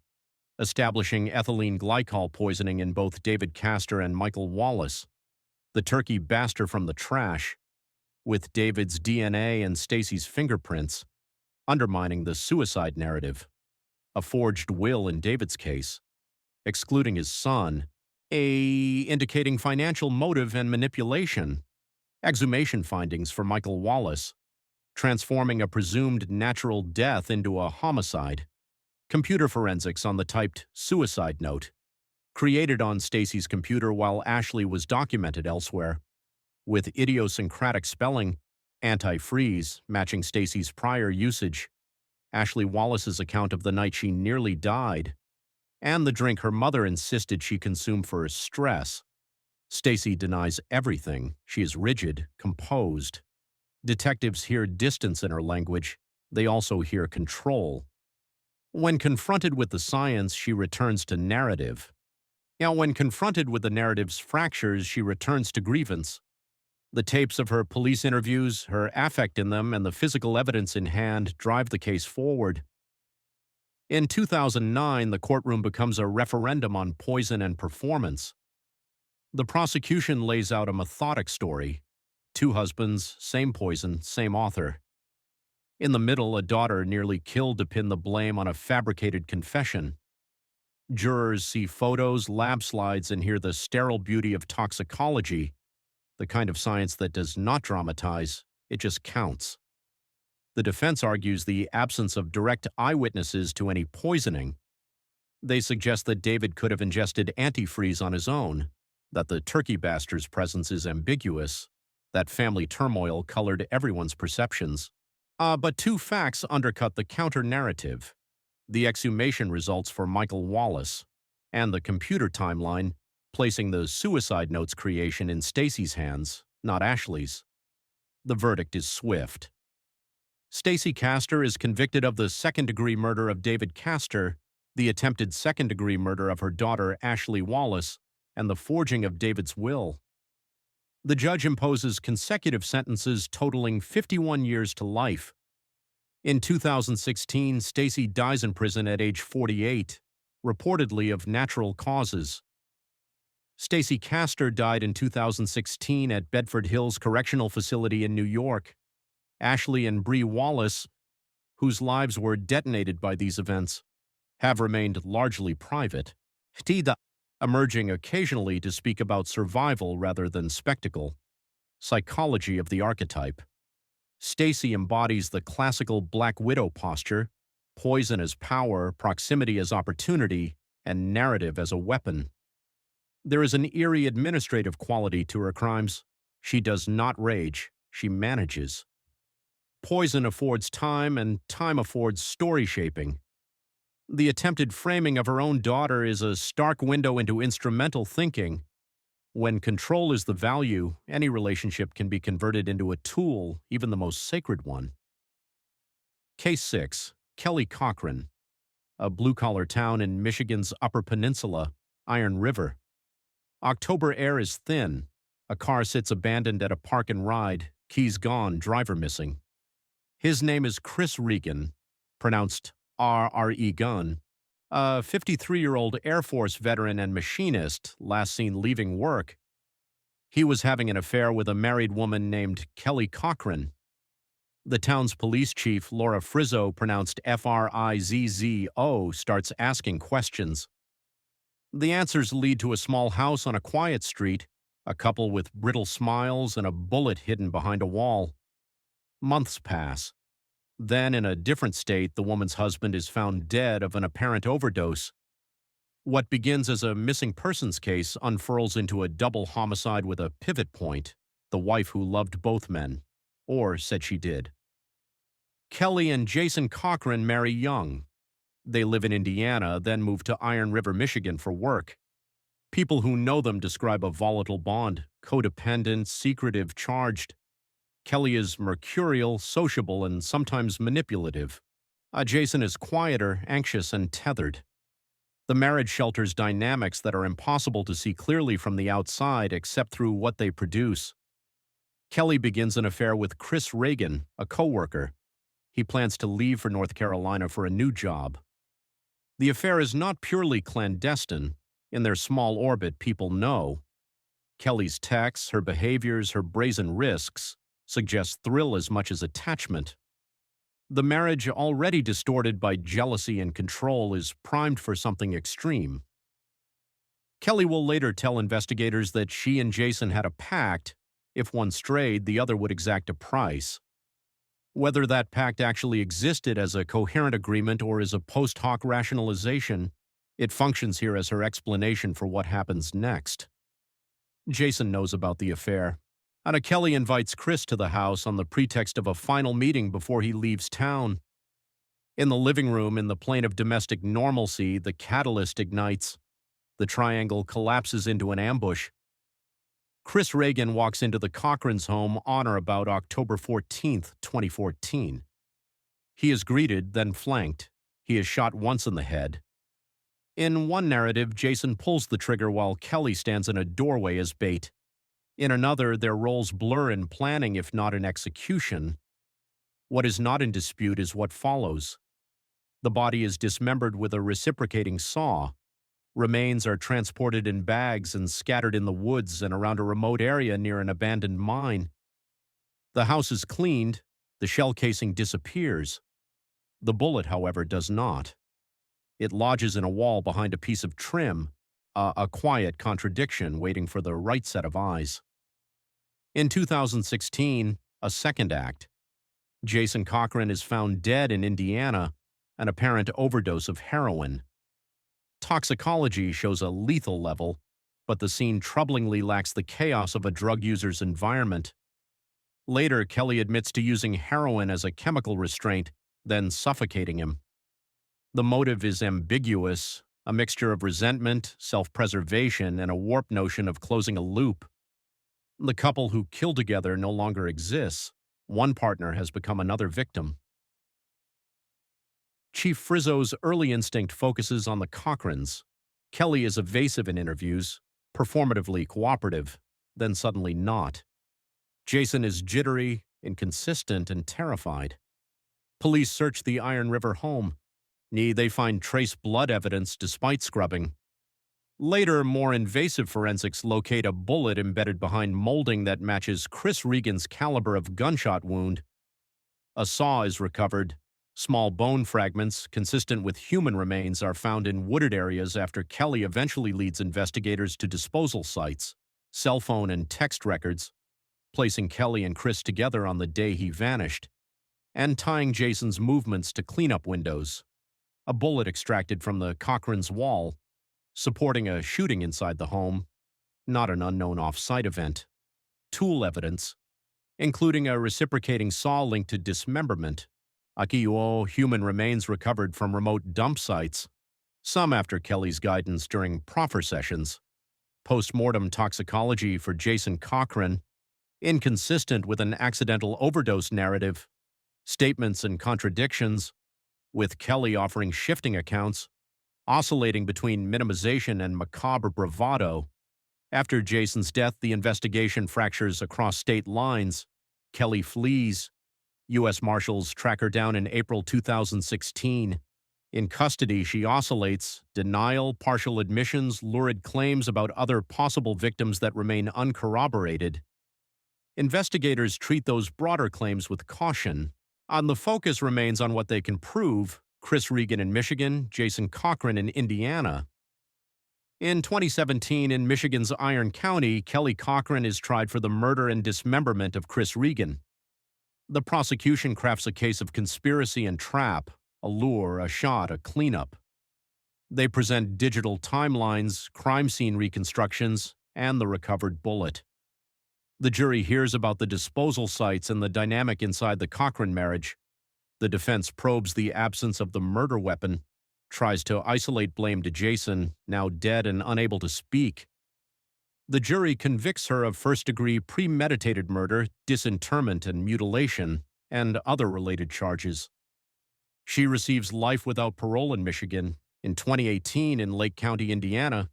establishing ethylene glycol poisoning in both David Castor and Michael Wallace. The turkey baster from the trash, with David's DNA and Stacey's fingerprints, undermining the suicide narrative. A forged will in David's case, excluding his son, indicating financial motive and manipulation. Exhumation findings for Michael Wallace, transforming a presumed natural death into a homicide. Computer forensics on the typed suicide note, created on Stacey's computer while Ashley was documented elsewhere, with idiosyncratic spelling, anti-freeze, matching Stacey's prior usage, Ashley Wallace's account of the night she nearly died, and the drink her mother insisted she consume for stress. Stacey denies everything. She is rigid, composed. Detectives hear distance in her language. They also hear control. When confronted with the science, she returns to narrative. Now, when confronted with the narrative's fractures, she returns to grievance. The tapes of her police interviews, her affect in them, and the physical evidence in hand drive the case forward. In 2009, the courtroom becomes a referendum on poison and performance. The prosecution lays out a methodic story. 2 husbands, same poison, same author. In the middle, a daughter nearly killed to pin the blame on a fabricated confession. Jurors see photos, lab slides, and hear the sterile beauty of toxicology, the kind of science that does not dramatize, it just counts. The defense argues the absence of direct eyewitnesses to any poisoning. They suggest that David could have ingested antifreeze on his own, that the turkey baster's presence is ambiguous, that family turmoil colored everyone's perceptions. But 2 facts undercut the counter-narrative: the exhumation results for Michael Wallace, and the computer timeline, placing the suicide note's creation in Stacey's hands, not Ashley's. The verdict is swift. Stacey Castor is convicted of the second-degree murder of David Castor, the attempted second-degree murder of her daughter Ashley Wallace, and the forging of David's will. The judge imposes consecutive sentences totaling 51 years to life. In 2016, Stacey dies in prison at age 48, reportedly of natural causes. Stacey Castor died in 2016 at Bedford Hills Correctional Facility in New York. Ashley and Bree Wallace, whose lives were detonated by these events, have remained largely private, emerging occasionally to speak about survival rather than spectacle. Psychology of the archetype. Stacey embodies the classical Black Widow posture: poison as power, proximity as opportunity, and narrative as a weapon. There is an eerie administrative quality to her crimes. She does not rage, she manages. Poison affords time, and time affords story shaping. The attempted framing of her own daughter is a stark window into instrumental thinking. When control is the value, any relationship can be converted into a tool, even the most sacred one. Case 6. Kelly Cochran, a blue-collar town in Michigan's Upper Peninsula, Iron River. October air is thin. A car sits abandoned at a park and ride, keys gone, driver missing. His name is Chris Regan, pronounced R.R.E. Gunn, a 53-year-old Air Force veteran and machinist, last seen leaving work. He was having an affair with a married woman named Kelly Cochran. The town's police chief, Laura Frizzo, pronounced F-R-I-Z-Z-O, starts asking questions. The answers lead to a small house on a quiet street, a couple with brittle smiles, and a bullet hidden behind a wall. Months pass. Then, in a different state, the woman's husband is found dead of an apparent overdose. What begins as a missing persons case unfurls into a double homicide with a pivot point: the wife who loved both men, or said she did. Kelly and Jason Cochran marry young. They live in Indiana, then move to Iron River, Michigan for work. People who know them describe a volatile bond: codependent, secretive, charged. Kelly is mercurial, sociable, and sometimes manipulative. Jason is quieter, anxious, and tethered. The marriage shelters dynamics that are impossible to see clearly from the outside except through what they produce. Kelly begins an affair with Chris Reagan, a coworker. He plans to leave for North Carolina for a new job. The affair is not purely clandestine. In their small orbit, people know. Kelly's texts, her behaviors, her brazen risks suggest thrill as much as attachment. The marriage, already distorted by jealousy and control, is primed for something extreme. Kelly will later tell investigators that she and Jason had a pact. If one strayed, the other would exact a price. Whether that pact actually existed as a coherent agreement or as a post hoc rationalization, it functions here as her explanation for what happens next. Jason knows about the affair. Kelly invites Chris to the house on the pretext of a final meeting before he leaves town. In the living room, in the plane of domestic normalcy, the catalyst ignites. The triangle collapses into an ambush. Chris Reagan walks into the Cochran's home on or about October 14, 2014. He is greeted, then flanked. He is shot once in the head. In one narrative, Jason pulls the trigger while Kelly stands in a doorway as bait. In another, their roles blur in planning, if not in execution. What is not in dispute is what follows. The body is dismembered with a reciprocating saw. Remains are transported in bags and scattered in the woods and around a remote area near an abandoned mine. The house is cleaned. The shell casing disappears. The bullet, however, does not. It lodges in a wall behind a piece of trim, a quiet contradiction waiting for the right set of eyes. In 2016, a second act. Jason Cochran is found dead in Indiana, an apparent overdose of heroin. Toxicology shows a lethal level, but the scene troublingly lacks the chaos of a drug user's environment. Later, Kelly admits to using heroin as a chemical restraint, then suffocating him. The motive is ambiguous, a mixture of resentment, self-preservation, and a warped notion of closing a loop. The couple who kill together no longer exists. One partner has become another victim. Chief Frizzo's early instinct focuses on the Cochrans. Kelly is evasive in interviews, performatively cooperative, then suddenly not. Jason is jittery, inconsistent, and terrified. Police search the Iron River home. They find trace blood evidence despite scrubbing. Later, more invasive forensics locate a bullet embedded behind molding that matches Chris Reagan's caliber of gunshot wound. A saw is recovered. Small bone fragments, consistent with human remains, are found in wooded areas after Kelly eventually leads investigators to disposal sites, cell phone and text records, placing Kelly and Chris together on the day he vanished, and tying Jason's movements to cleanup windows. A bullet extracted from the Cochran's wall, supporting a shooting inside the home, not an unknown off-site event. Tool evidence, including a reciprocating saw linked to dismemberment. Human remains recovered from remote dump sites, some after Kelly's guidance during proffer sessions. Post-mortem toxicology for Jason Cochran, inconsistent with an accidental overdose narrative. Statements and contradictions, with Kelly offering shifting accounts, oscillating between minimization and macabre bravado. After Jason's death, the investigation fractures across state lines. Kelly flees. U.S. Marshals track her down in April 2016. In custody, she oscillates, denial, partial admissions, lurid claims about other possible victims that remain uncorroborated. Investigators treat those broader claims with caution. The focus remains on what they can prove: Chris Reagan in Michigan, Jason Cochran in Indiana. In 2017, in Michigan's Iron County, Kelly Cochran is tried for the murder and dismemberment of Chris Reagan. The prosecution crafts a case of conspiracy and trap, a lure, a shot, a cleanup. They present digital timelines, crime scene reconstructions, and the recovered bullet. The jury hears about the disposal sites and the dynamic inside the Cochran marriage. The defense probes the absence of the murder weapon, tries to isolate blame to Jason, now dead and unable to speak. The jury convicts her of first-degree premeditated murder, disinterment and mutilation, and other related charges. She receives life without parole in Michigan. In 2018, in Lake County, Indiana,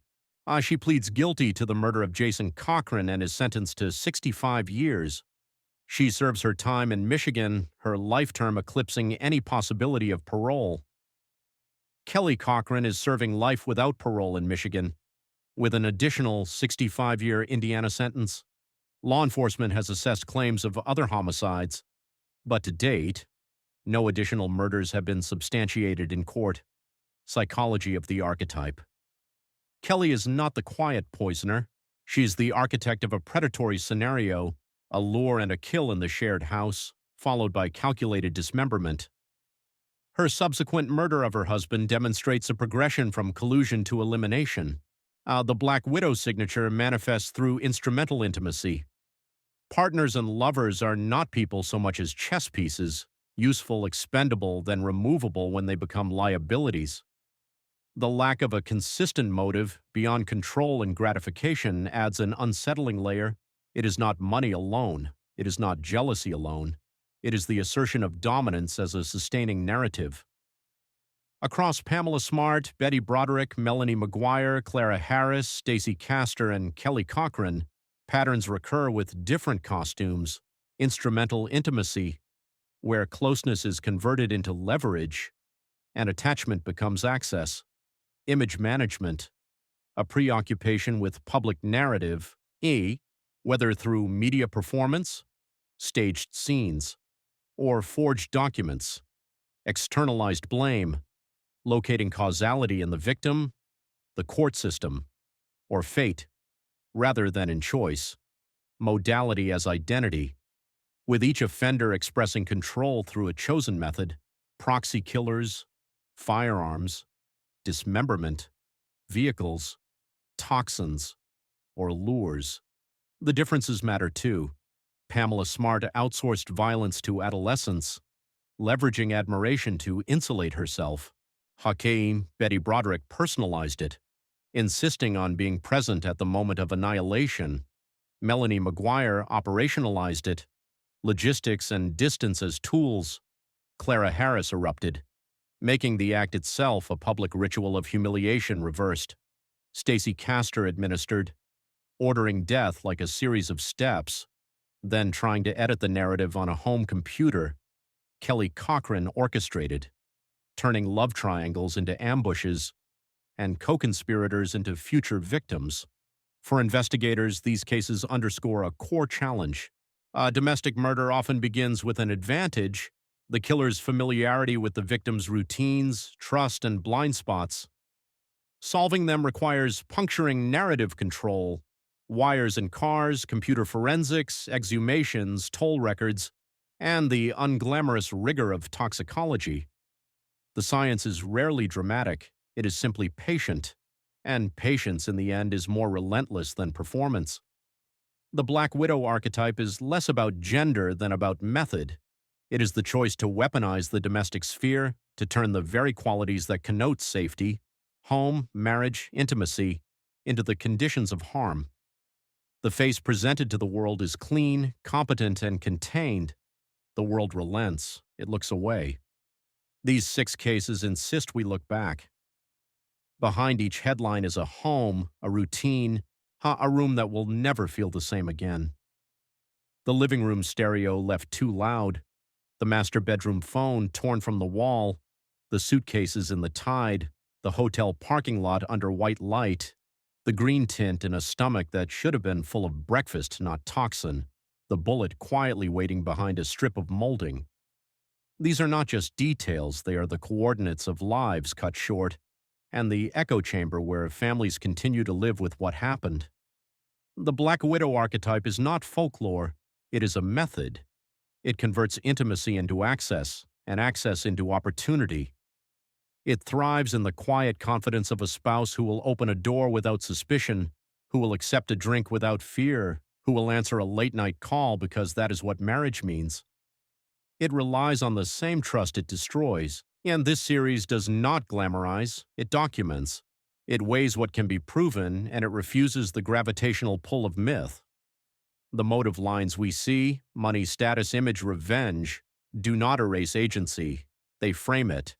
she pleads guilty to the murder of Jason Cochran and is sentenced to 65 years. She serves her time in Michigan, her life term eclipsing any possibility of parole. Kelly Cochran is serving life without parole in Michigan, with an additional 65-year Indiana sentence. Law enforcement has assessed claims of other homicides, but to date, no additional murders have been substantiated in court. Psychology of the archetype. Kelly is not the quiet poisoner. She's the architect of a predatory scenario, a lure and a kill in the shared house, followed by calculated dismemberment. Her subsequent murder of her husband demonstrates a progression from collusion to elimination. The Black Widow signature manifests through instrumental intimacy. Partners and lovers are not people so much as chess pieces, useful, expendable, then removable when they become liabilities. The lack of a consistent motive, beyond control and gratification, adds an unsettling layer. It is not money alone. It is not jealousy alone. It is the assertion of dominance as a sustaining narrative. Across Pamela Smart, Broderick, Melanie McGuire, Clara Harris, Stacey Castor, and Kelly Cochran, patterns recur with different costumes. Instrumental intimacy, where closeness is converted into leverage and attachment becomes access. Image management, a preoccupation with public narrative, whether through media performance, staged scenes, or forged documents. Externalized blame, locating causality in the victim, the court system, or fate, rather than in choice. Modality as identity, with each offender expressing control through a chosen method. Proxy killers, firearms, dismemberment, vehicles, toxins, or lures. The differences matter too. Pamela Smart outsourced violence to adolescents, leveraging admiration to insulate herself. Hakeem Broderick personalized it, insisting on being present at the moment of annihilation. Melanie McGuire operationalized it, logistics and distance as tools. Clara Harris erupted, making the act itself a public ritual of humiliation reversed. Stacey Castor administered, ordering death like a series of steps, then trying to edit the narrative on a home computer. Kelly Cochran orchestrated, turning love triangles into ambushes and co-conspirators into future victims. For investigators, these cases underscore a core challenge. Domestic murder often begins with an advantage: the killer's familiarity with the victim's routines, trust, and blind spots. Solving them requires puncturing narrative control, wires in cars, computer forensics, exhumations, toll records, and the unglamorous rigor of toxicology. The science is rarely dramatic. It is simply patient, and patience in the end is more relentless than performance. The Black Widow archetype is less about gender than about method. It is the choice to weaponize the domestic sphere, to turn the very qualities that connote safety, home, marriage, intimacy, into the conditions of harm. The face presented to the world is clean, competent, and contained. The world relents. It looks away. These 6 cases insist we look back. Behind each headline is a home, a routine, a room that will never feel the same again. The living room stereo left too loud, the master bedroom phone torn from the wall, the suitcases in the tide, the hotel parking lot under white light, the green tint in a stomach that should have been full of breakfast, not toxin, the bullet quietly waiting behind a strip of molding. These are not just details, they are the coordinates of lives cut short, and the echo chamber where families continue to live with what happened. The Black Widow archetype is not folklore, it is a method. It converts intimacy into access, and access into opportunity. It thrives in the quiet confidence of a spouse who will open a door without suspicion, who will accept a drink without fear, who will answer a late-night call because that is what marriage means. It relies on the same trust it destroys, and this series does not glamorize, it documents. It weighs what can be proven, and it refuses the gravitational pull of myth. The motive lines we see, money, status, image, revenge, do not erase agency. They frame it.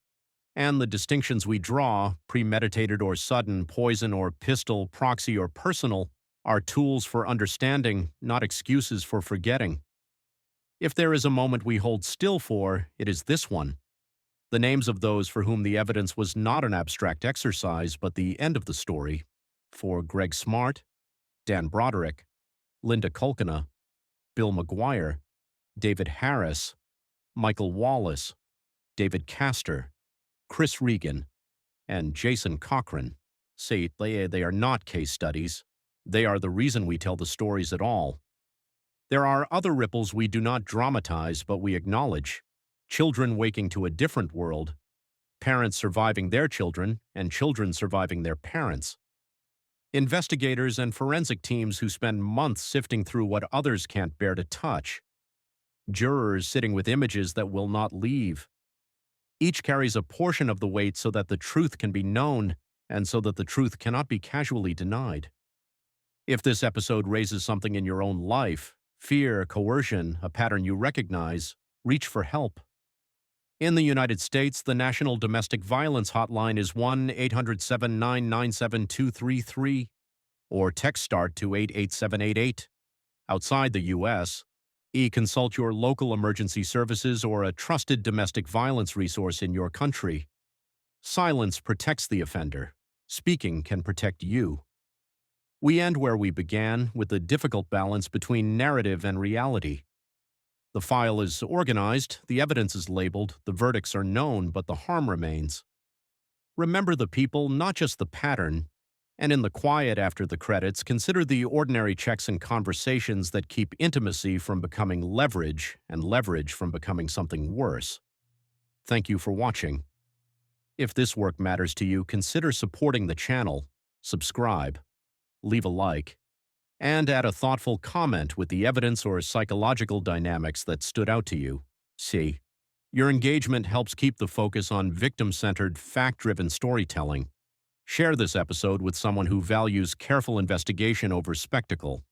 And the distinctions we draw, premeditated or sudden, poison or pistol, proxy or personal, are tools for understanding, not excuses for forgetting. If there is a moment we hold still for, it is this one. The names of those for whom the evidence was not an abstract exercise, but the end of the story. For Greg Smart, Dan Broderick, Linda Cochran, Bill McGuire, David Harris, Michael Wallace, David Castor, Chris Regan, and Jason Cochran. Say they are not case studies. They are the reason we tell the stories at all. There are other ripples we do not dramatize, but we acknowledge. Children waking to a different world, parents surviving their children, and children surviving their parents. Investigators and forensic teams who spend months sifting through what others can't bear to touch. Jurors sitting with images that will not leave. Each carries a portion of the weight so that the truth can be known, and so that the truth cannot be casually denied. If this episode raises something in your own life, fear, coercion, a pattern you recognize, reach for help. In the United States, the National Domestic Violence Hotline is 1-800-799-7233, or text START to 88788. Outside the U.S., consult your local emergency services or a trusted domestic violence resource in your country. Silence protects the offender. Speaking can protect you. We end where we began, with the difficult balance between narrative and reality. The file is organized, the evidence is labeled, the verdicts are known, but the harm remains. Remember the people, not just the pattern, and in the quiet after the credits, consider the ordinary checks and conversations that keep intimacy from becoming leverage, and leverage from becoming something worse. Thank you for watching. If this work matters to you, consider supporting the channel, subscribe, leave a like, and add a thoughtful comment with the evidence or psychological dynamics that stood out to you. See, your engagement helps keep the focus on victim-centered, fact-driven storytelling. Share this episode with someone who values careful investigation over spectacle.